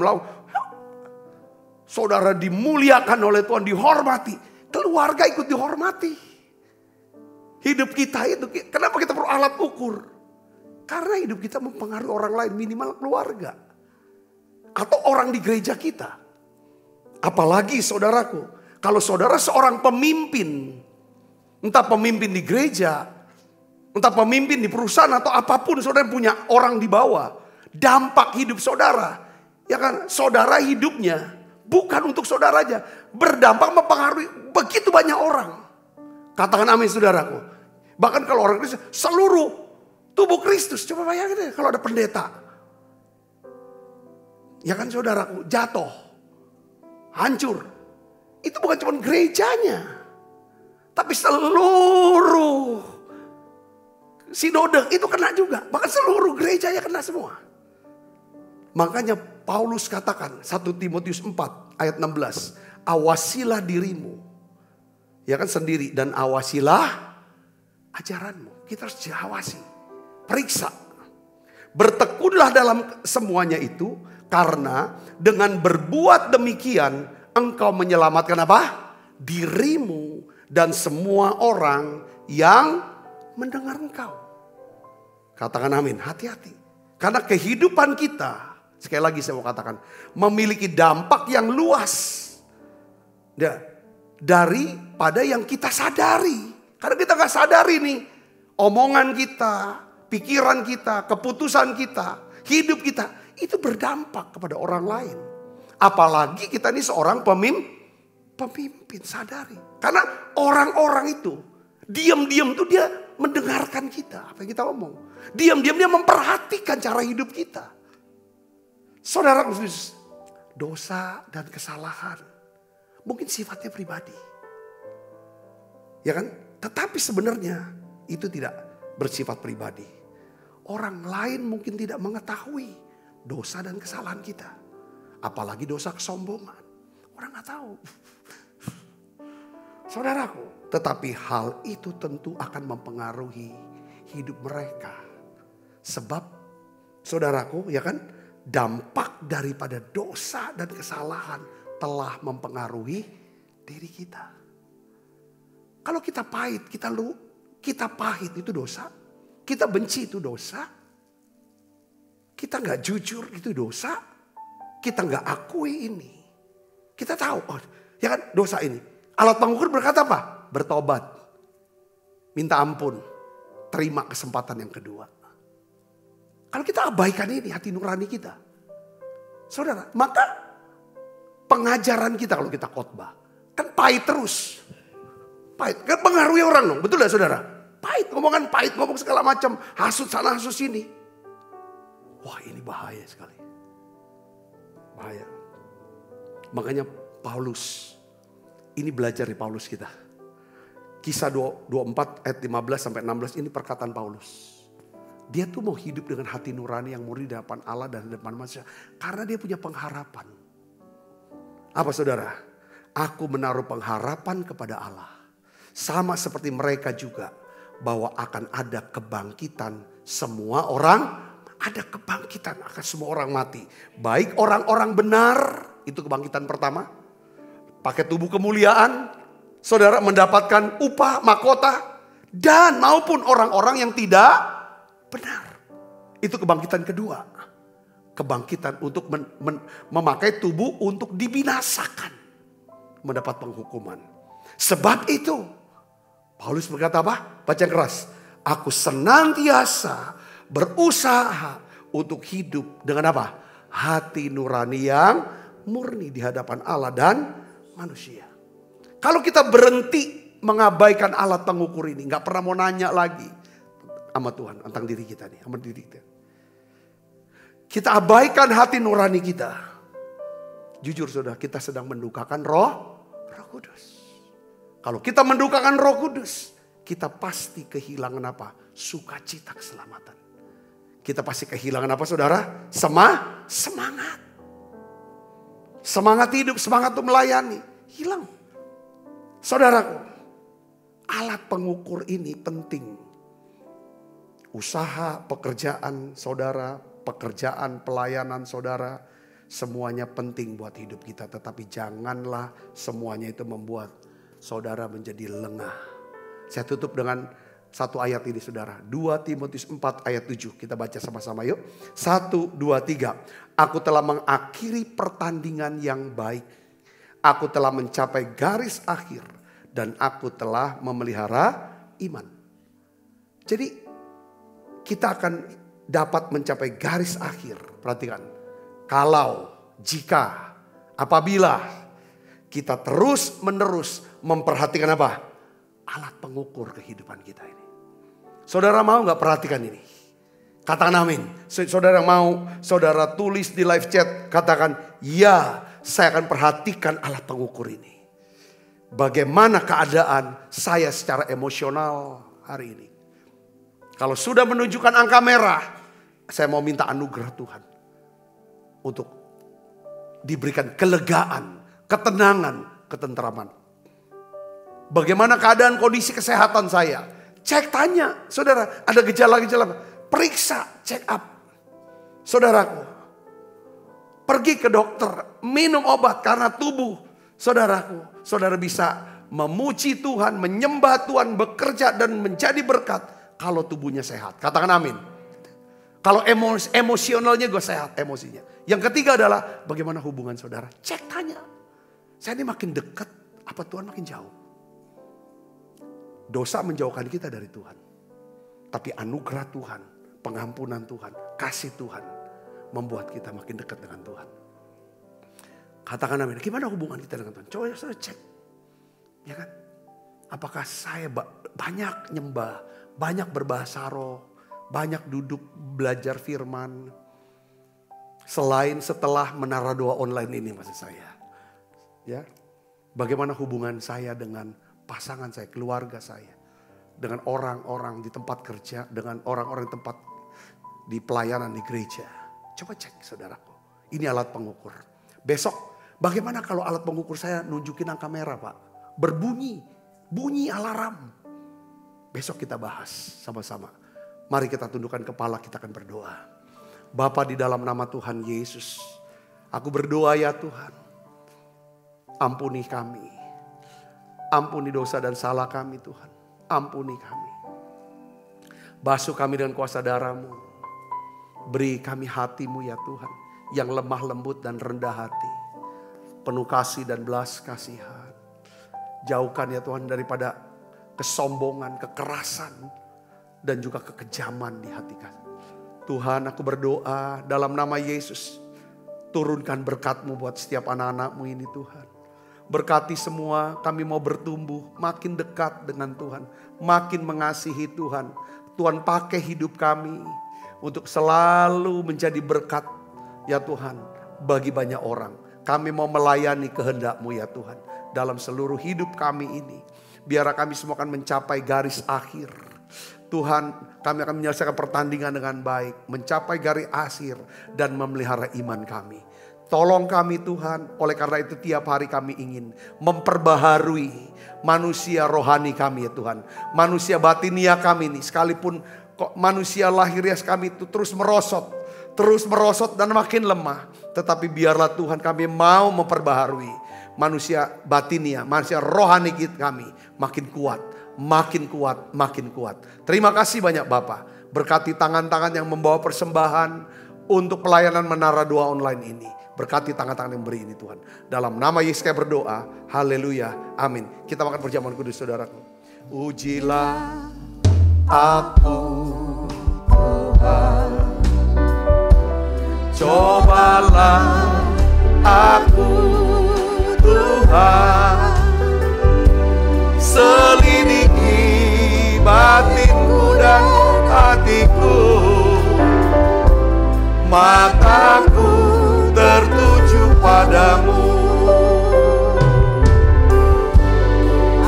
saudara dimuliakan oleh Tuhan, dihormati, keluarga ikut dihormati. Hidup kita itu, kenapa kita perlu alat ukur? Karena hidup kita mempengaruhi orang lain, minimal keluarga. Atau orang di gereja kita. Apalagi saudaraku, kalau saudara seorang pemimpin, entah pemimpin di gereja, entah pemimpin di perusahaan atau apapun, saudara punya orang di bawah. Dampak hidup saudara, ya kan, saudara hidupnya bukan untuk saudara aja, berdampak mempengaruhi begitu banyak orang. Katakan amin saudaraku. Bahkan kalau orang Kristus, seluruh tubuh Kristus. Coba bayangin deh kalau ada pendeta. Ya kan saudaraku, jatuh, hancur. Itu bukan cuma gerejanya, tapi seluruh sinode itu kena juga. Bahkan seluruh gerejanya kena semua. Makanya Paulus katakan 1 Timotius 4 ayat 16. Awasilah dirimu Ya kan sendiri. Dan awasilah ajaranmu. Kita harus diawasi. Periksa. Bertekunlah dalam semuanya itu. Karena dengan berbuat demikian engkau menyelamatkan apa? Dirimu dan semua orang yang mendengar engkau. Katakan amin, hati-hati. Karena kehidupan kita, sekali lagi saya mau katakan, memiliki dampak yang luas. Daripada yang kita sadari. Karena kita gak sadari nih, omongan kita, pikiran kita, keputusan kita, hidup kita, itu berdampak kepada orang lain. Apalagi kita ini seorang pemimpin, sadari. Karena orang-orang itu, diam-diam tuh dia mendengarkan kita, apa yang kita omong. Diam-diam dia memperhatikan cara hidup kita. Saudara khusus, dosa dan kesalahan mungkin sifatnya pribadi. Ya kan? Tetapi sebenarnya itu tidak bersifat pribadi. Orang lain mungkin tidak mengetahui dosa dan kesalahan kita. Apalagi dosa kesombongan. Orang gak tahu. Saudaraku, tetapi hal itu tentu akan mempengaruhi hidup mereka. Sebab, saudaraku, ya kan, dampak daripada dosa dan kesalahan telah mempengaruhi diri kita. Kalau kita pahit, kita pahit itu dosa. Kita benci itu dosa. Kita gak jujur itu dosa. Kita gak akui ini. Kita tahu, oh, ya kan, dosa ini. Alat pengukur berkata apa? Bertobat. Minta ampun. Terima kesempatan yang kedua. Kalau kita abaikan ini hati nurani kita. Saudara, maka pengajaran kita kalau kita khotbah. Kan pahit terus. Pahit. Kan pengaruhi orang dong. Betul gak saudara? Pahit. Ngomongan pahit. Ngomong segala macam. Hasut sana hasut sini. Wah ini bahaya sekali. Bahaya. Makanya Paulus. Ini belajar di Paulus kita. Kisah 24 ayat 15 sampai 16 ini perkataan Paulus. Dia tuh mau hidup dengan hati nurani yang murni di hadapan Allah dan di depan manusia. Karena dia punya pengharapan. Apa saudara? Aku menaruh pengharapan kepada Allah. Sama seperti mereka juga. Bahwa akan ada kebangkitan semua orang. Ada kebangkitan akan semua orang mati. Baik orang-orang benar. Itu kebangkitan pertama. Pakai tubuh kemuliaan. Saudara mendapatkan upah, mahkota. Dan maupun orang-orang yang tidak benar. Itu kebangkitan kedua. Kebangkitan untuk memakai tubuh untuk dibinasakan. Mendapat penghukuman. Sebab itu. Paulus berkata apa? Baca keras. Aku senantiasa berusaha untuk hidup dengan apa? Hati nurani yang murni di hadapan Allah dan manusia. Kalau kita berhenti mengabaikan alat pengukur ini. Gak pernah mau nanya lagi sama Tuhan tentang diri kita nih, sama diri kita. Kita abaikan hati nurani kita. Jujur saudara, kita sedang mendukakan Roh Kudus. Kalau kita mendukakan Roh Kudus, kita pasti kehilangan apa? Sukacita keselamatan. Kita pasti kehilangan apa saudara? Semangat. Semangat hidup, semangat untuk melayani. Hilang. Saudaraku, alat pengukur ini penting. Usaha, pekerjaan saudara, pekerjaan, pelayanan saudara, semuanya penting buat hidup kita. Tetapi janganlah semuanya itu membuat saudara menjadi lengah. Saya tutup dengan satu ayat ini saudara. 2 Timotius 4 ayat 7. Kita baca sama-sama yuk. 1, 2, 3. Aku telah mengakhiri pertandingan yang baik. Aku telah mencapai garis akhir. Dan aku telah memelihara iman. Jadi kita akan dapat mencapai garis akhir. Perhatikan. Kalau, jika, apabila kita terus menerus memperhatikan apa? Alat pengukur kehidupan kita ini. Saudara mau gak perhatikan ini? Katakan amin. Saudara mau, saudara tulis di live chat. Katakan, ya saya akan perhatikan alat pengukur ini. Bagaimana keadaan saya secara emosional hari ini. Kalau sudah menunjukkan angka merah, saya mau minta anugerah Tuhan. Untuk diberikan kelegaan, ketenangan, ketenteraman. Bagaimana keadaan kondisi kesehatan saya? Cek, tanya. Saudara, ada gejala-gejala apa? Periksa, check up. Saudaraku, pergi ke dokter, minum obat karena tubuh saudaraku. Saudara bisa memuji Tuhan, menyembah Tuhan, bekerja dan menjadi berkat kalau tubuhnya sehat. Katakan amin. Kalau emosionalnya gue sehat, emosinya. Yang ketiga adalah bagaimana hubungan saudara. Cek, tanya. Saya ini makin dekat, apa Tuhan makin jauh? Dosa menjauhkan kita dari Tuhan. Tapi anugerah Tuhan, pengampunan Tuhan, kasih Tuhan membuat kita makin dekat dengan Tuhan. Katakan amin. Gimana hubungan kita dengan Tuhan? Coba saya cek. Ya kan? Apakah saya banyak nyembah, banyak berbahasa roh, banyak duduk belajar firman. Selain setelah menara doa online ini maksud saya. Ya. Bagaimana hubungan saya dengan pasangan saya, keluarga saya. Dengan orang-orang di tempat kerja, dengan orang-orang di tempat di pelayanan di gereja. Coba cek saudaraku. Ini alat pengukur. Besok bagaimana kalau alat pengukur saya nunjukin angka merah Pak? Berbunyi, bunyi alarm. Besok kita bahas sama-sama. Mari kita tundukkan kepala, kita akan berdoa. Bapa di dalam nama Tuhan Yesus. Aku berdoa ya Tuhan. Ampuni kami. Ampuni dosa dan salah kami Tuhan. Ampuni kami. Basuh kami dengan kuasa darah-Mu. Beri kami hati-Mu ya Tuhan. Yang lemah lembut dan rendah hati. Penuh kasih dan belas kasihan. Jauhkan ya Tuhan daripada kesombongan, kekerasan. Dan juga kekejaman di hati kami. Tuhan, aku berdoa dalam nama Yesus. Turunkan berkat-Mu buat setiap anak-anak-Mu ini Tuhan. Berkati semua, kami mau bertumbuh makin dekat dengan Tuhan. Makin mengasihi Tuhan. Tuhan pakai hidup kami untuk selalu menjadi berkat ya Tuhan bagi banyak orang. Kami mau melayani kehendak-Mu ya Tuhan. Dalam seluruh hidup kami ini. Biar kami semua akan mencapai garis akhir. Tuhan, kami akan menyelesaikan pertandingan dengan baik. Mencapai garis akhir dan memelihara iman kami. Tolong kami Tuhan, oleh karena itu tiap hari kami ingin memperbaharui manusia rohani kami ya Tuhan. Manusia batinia kami ini, sekalipun kok manusia lahiriah kami itu terus merosot dan makin lemah. Tetapi biarlah Tuhan kami mau memperbaharui manusia batinia, manusia rohani kami makin kuat. Makin kuat, makin kuat. Terima kasih banyak Bapak. Berkati tangan-tangan yang membawa persembahan untuk pelayanan menara doa online ini. Berkati tangan-tangan yang beri ini Tuhan. Dalam nama Yesus saya berdoa. Haleluya. Amin. Kita makan perjamuan kudus saudaraku. Ujilah aku Tuhan. Cobalah aku Tuhan. Selidiki batinku dan hatiku. Mataku tertuju padamu.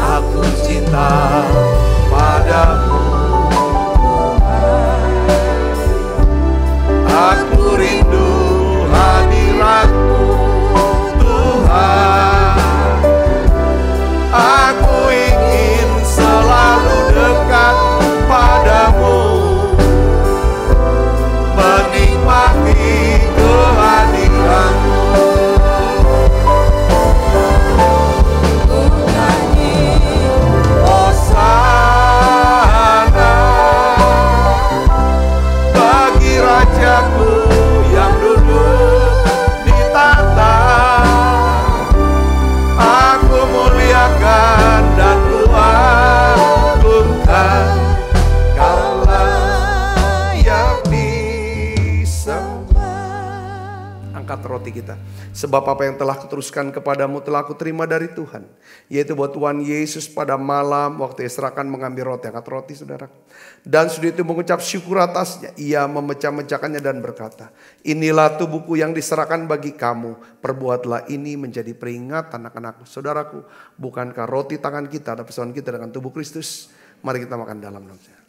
Aku cinta padamu Tuhan. Aku rindu hadirat-Mu Tuhan. Aku ingin selalu dekat padamu, menikmati kehadiran-Mu. Ku nyanyi Hosana bagi Rajaku yang duduk di tahta. Aku muliakan dan kuagungkan, Kaulah yang disembah. Angkat roti kita. Sebab apa yang telah kuteruskan kepadamu telah kuterima dari Tuhan. Yaitu bahwa Tuhan Yesus pada malam waktu serahkan mengambil roti. Angkat roti saudara. Dan sudah itu mengucap syukur atasnya. Ia memecah-mecahkannya dan berkata, inilah tubuhku yang diserahkan bagi kamu. Perbuatlah ini menjadi peringatan anak-anakku. Saudaraku, bukankah roti tangan kita ada persaudaraan kita dengan tubuh Kristus? Mari kita makan dalam nama.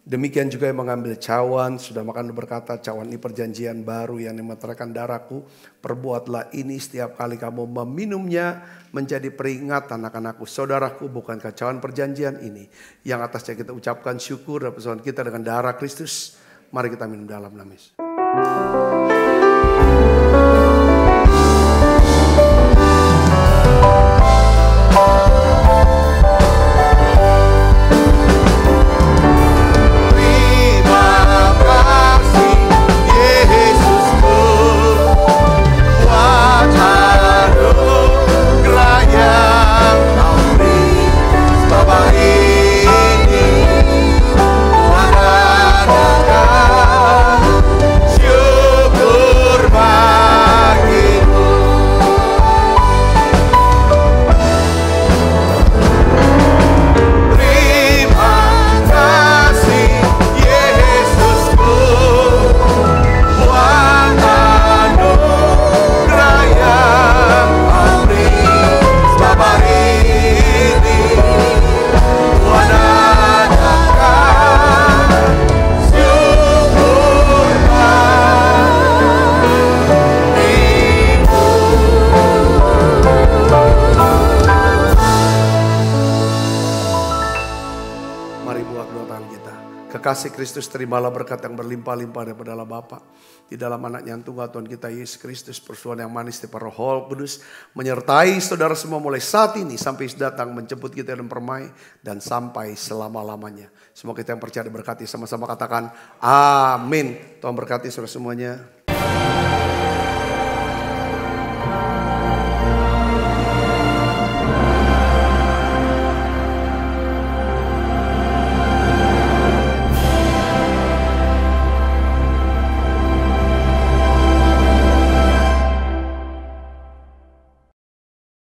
Demikian juga yang mengambil cawan, sudah makan berkata, cawan ini perjanjian baru yang dimeteraikan darahku. Perbuatlah ini setiap kali kamu meminumnya menjadi peringatan akan aku. Saudaraku, bukankah cawan perjanjian ini yang atasnya kita ucapkan syukur dan persoalan kita dengan darah Kristus. Mari kita minum dalam nama Yesus. Kasih Kristus, terimalah berkat yang berlimpah-limpah daripada Allah Bapa, di dalam anaknya yang tunggal Tuhan kita Yesus Kristus, persekutuan yang manis di Roh Kudus menyertai saudara semua mulai saat ini sampai datang menjemput kita dan permai dan sampai selama-lamanya. Semua kita yang percaya diberkati, sama-sama katakan amin. Tuhan berkati saudara semuanya.